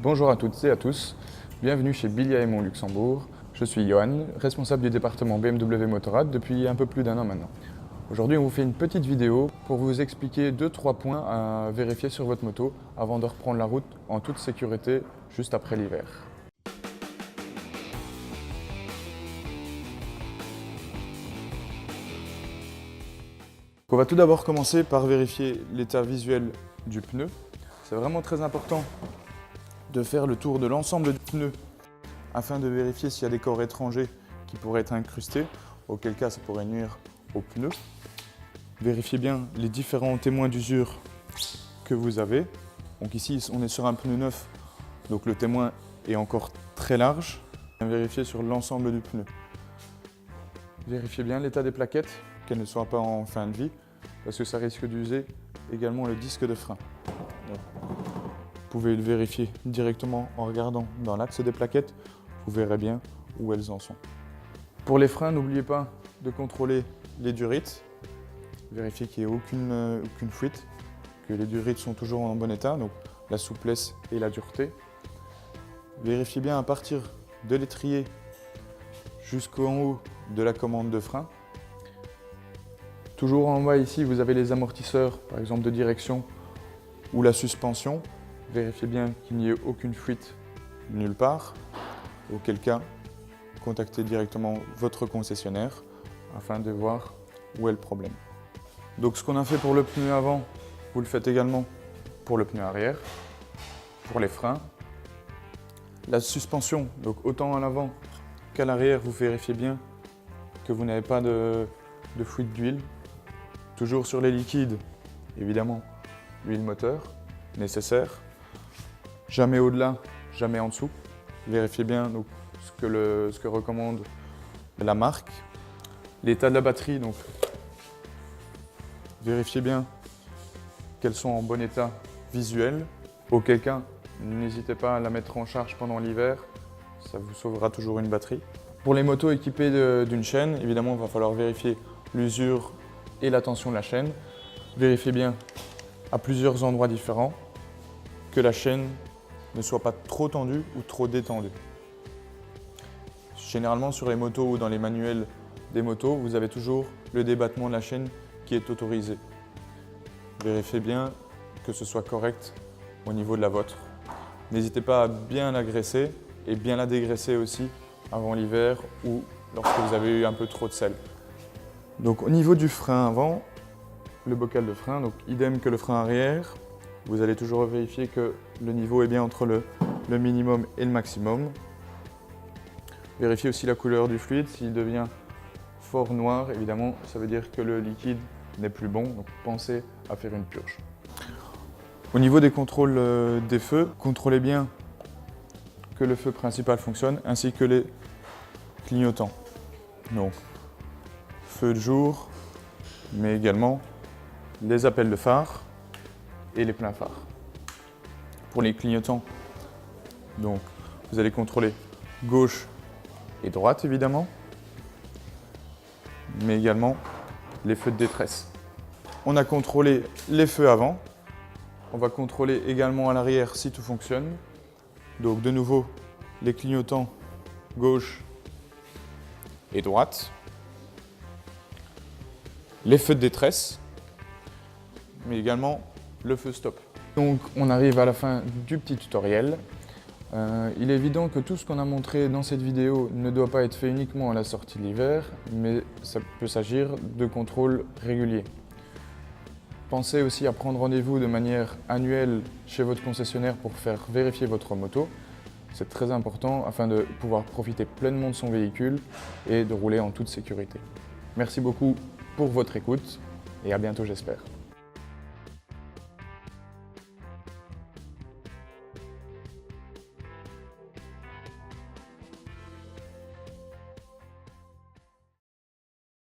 Bonjour à toutes et à tous, bienvenue chez Bilia Aimont Luxembourg. Je suis Johan, responsable du département BMW Motorrad depuis un peu plus d'1 an maintenant. Aujourd'hui, on vous fait une petite vidéo pour vous expliquer 2-3 points à vérifier sur votre moto avant de reprendre la route en toute sécurité juste après l'hiver. On va tout d'abord commencer par vérifier l'état visuel du pneu. C'est vraiment très important de faire le tour de l'ensemble du pneu afin de vérifier s'il y a des corps étrangers qui pourraient être incrustés, auquel cas ça pourrait nuire au pneu. Vérifiez bien les différents témoins d'usure que vous avez. Donc ici, on est sur un pneu neuf, donc le témoin est encore très large. Vérifiez sur l'ensemble du pneu. Vérifiez bien l'état des plaquettes, qu'elles ne soient pas en fin de vie, parce que ça risque d'user également le disque de frein. Donc, vous pouvez le vérifier directement en regardant dans l'axe des plaquettes, vous verrez bien où elles en sont. Pour les freins, n'oubliez pas de contrôler les durites. Vérifiez qu'il n'y ait aucune fuite, que les durites sont toujours en bon état, donc la souplesse et la dureté. Vérifiez bien à partir de l'étrier jusqu'en haut de la commande de frein. Toujours en bas ici, vous avez les amortisseurs, par exemple de direction ou la suspension. Vérifiez bien qu'il n'y ait aucune fuite nulle part, auquel cas, contactez directement votre concessionnaire afin de voir où est le problème. Donc ce qu'on a fait pour le pneu avant, vous le faites également pour le pneu arrière, pour les freins. La suspension, donc autant à l'avant qu'à l'arrière, vous vérifiez bien que vous n'avez pas de fuite d'huile. Toujours sur les liquides, évidemment, l'huile moteur nécessaire. Jamais au-delà, jamais en dessous. Vérifiez bien donc, ce que recommande la marque. L'état de la batterie, donc vérifiez bien qu'elles sont en bon état visuel. Auquel cas, n'hésitez pas à la mettre en charge pendant l'hiver, ça vous sauvera toujours une batterie. Pour les motos équipées d'une chaîne, évidemment, il va falloir vérifier l'usure et la tension de la chaîne. Vérifiez bien à plusieurs endroits différents que la chaîne ne soit pas trop tendue ou trop détendue. Généralement sur les motos ou dans les manuels des motos, vous avez toujours le débattement de la chaîne qui est autorisé. Vérifiez bien que ce soit correct au niveau de la vôtre. N'hésitez pas à bien la graisser et bien la dégraisser aussi avant l'hiver ou lorsque vous avez eu un peu trop de sel. Donc au niveau du frein avant, le bocal de frein, donc idem que le frein arrière, vous allez toujours vérifier que le niveau est bien entre le minimum et le maximum. Vérifiez aussi la couleur du fluide, s'il devient fort noir, évidemment, ça veut dire que le liquide n'est plus bon, donc pensez à faire une purge. Au niveau des contrôles des feux, contrôlez bien que le feu principal fonctionne, ainsi que les clignotants. Donc, feu de jour, mais également les appels de phare et les pleins phares. Pour les clignotants, donc, vous allez contrôler gauche et droite évidemment, mais également les feux de détresse. On a contrôlé les feux avant, on va contrôler également à l'arrière si tout fonctionne. Donc de nouveau, les clignotants gauche et droite, les feux de détresse, mais également le feu stop. Donc on arrive à la fin du petit tutoriel. Il est évident que tout ce qu'on a montré dans cette vidéo ne doit pas être fait uniquement à la sortie de l'hiver, mais ça peut s'agir de contrôles réguliers. Pensez aussi à prendre rendez-vous de manière annuelle chez votre concessionnaire pour faire vérifier votre moto. C'est très important afin de pouvoir profiter pleinement de son véhicule et de rouler en toute sécurité. Merci beaucoup pour votre écoute et à bientôt j'espère.